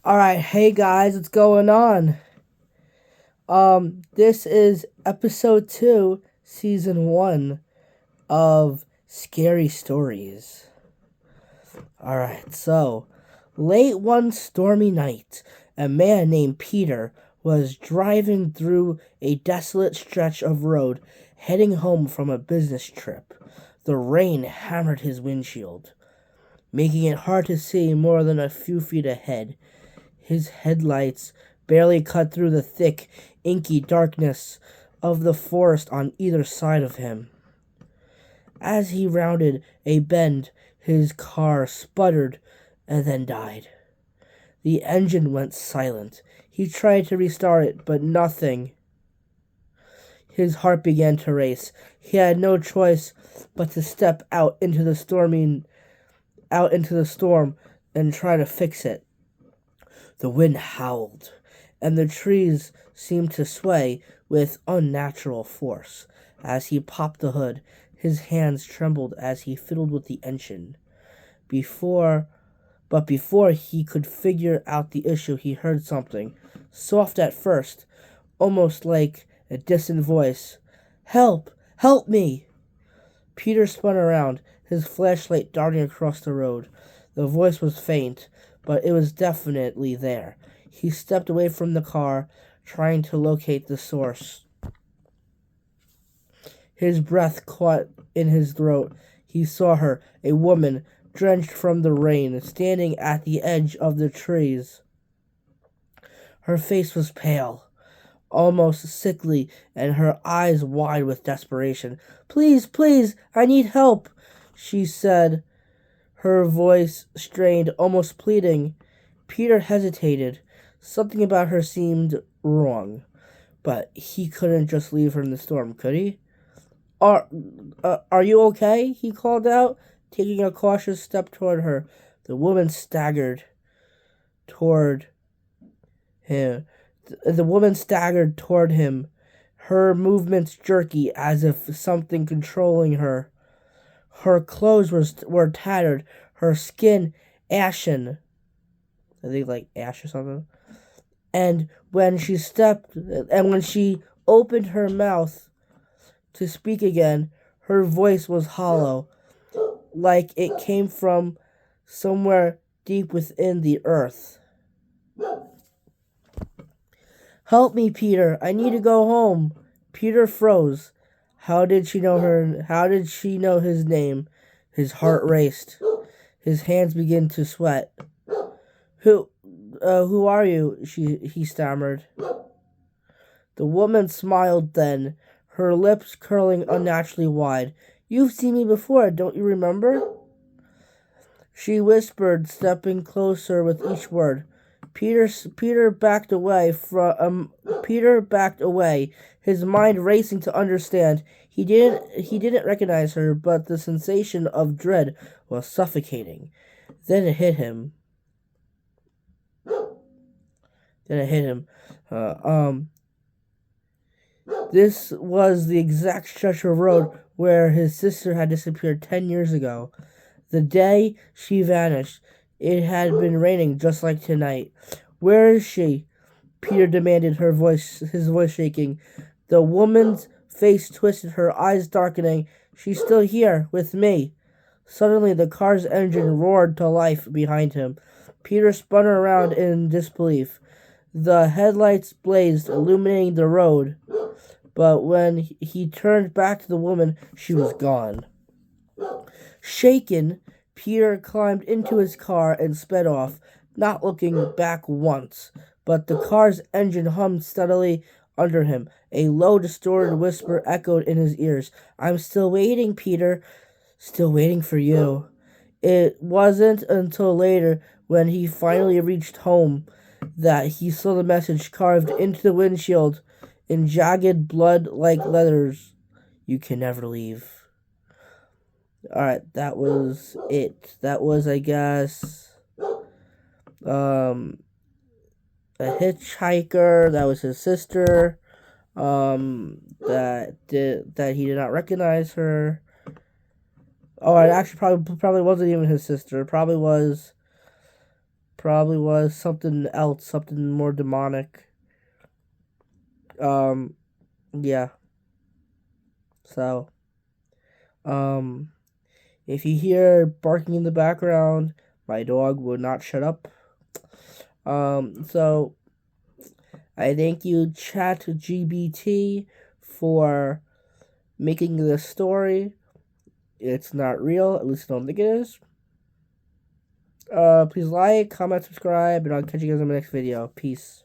All right, hey guys, what's going on? This is episode 2, season 1 of Scary Stories. All right, so late one stormy night, a man named Peter was driving through a desolate stretch of road heading home from a business trip. The rain hammered his windshield, making it hard to see more than a few feet ahead. His headlights barely cut through the thick, inky darkness of the forest on either side of him. As he rounded a bend, his car sputtered and then died. The engine went silent. He tried to restart it, but nothing. His heart began to race. He had no choice but to step out into the storm and try to fix it. The wind howled, and the trees seemed to sway with unnatural force. As he popped the hood, his hands trembled as he fiddled with the engine. Before he could figure out the issue, he heard something, soft at first, almost like a distant voice. "Help! Help me!" Peter spun around, his flashlight darting across the road. The voice was faint, but it was definitely there. He stepped away from the car, trying to locate the source. His breath caught in his throat. He saw her, a woman, drenched from the rain, standing at the edge of the trees. Her face was pale, almost sickly, and her eyes wide with desperation. "Please, please, I need help," she said, her voice strained, almost pleading. Peter hesitated. Something about her seemed wrong, but he couldn't just leave her in the storm, could he? Are you okay?" he called out, taking a cautious step toward her. The woman staggered toward him. The woman staggered toward him, her movements jerky as if something controlling her. Her clothes were tattered, her skin ashen. I think like ash or something. And when she opened her mouth to speak again, her voice was hollow, like it came from somewhere deep within the earth. "Help me, Peter. I need to go home." Peter froze. How did she know her? How did she know his name? His heart raced. His hands began to sweat. Who are you?" he stammered. The woman smiled then, her lips curling unnaturally wide. "You've seen me before, don't you remember?" she whispered, stepping closer with each word. Peter backed away, his mind racing to understand. He didn't recognize her, but the sensation of dread was suffocating. Then it hit him. This was the exact stretch of road where his sister had disappeared 10 years ago. The day she vanished, it had been raining just like tonight. "Where is she?" Peter demanded, his voice shaking. The woman's face twisted, her eyes darkening. "She's still here, with me." Suddenly, the car's engine roared to life behind him. Peter spun around in disbelief. The headlights blazed, illuminating the road. But when he turned back to the woman, she was gone. Shaken, Peter climbed into his car and sped off, not looking back once. But the car's engine hummed steadily under him. A low, distorted whisper echoed in his ears. "I'm still waiting, Peter. Still waiting for you." It wasn't until later, when he finally reached home, that he saw the message carved into the windshield in jagged, blood-like letters. "You can never leave." Alright, that was it. That was, I guess, a hitchhiker. That was his sister. That he did not recognize her. Oh, it actually probably wasn't even his sister. It probably probably was something else, something more demonic. Yeah. So, if you hear barking in the background, my dog will not shut up. So I thank you, ChatGPT, for making this story. It's not real, at least I don't think it is. Please like, comment, subscribe, and I'll catch you guys in my next video. Peace.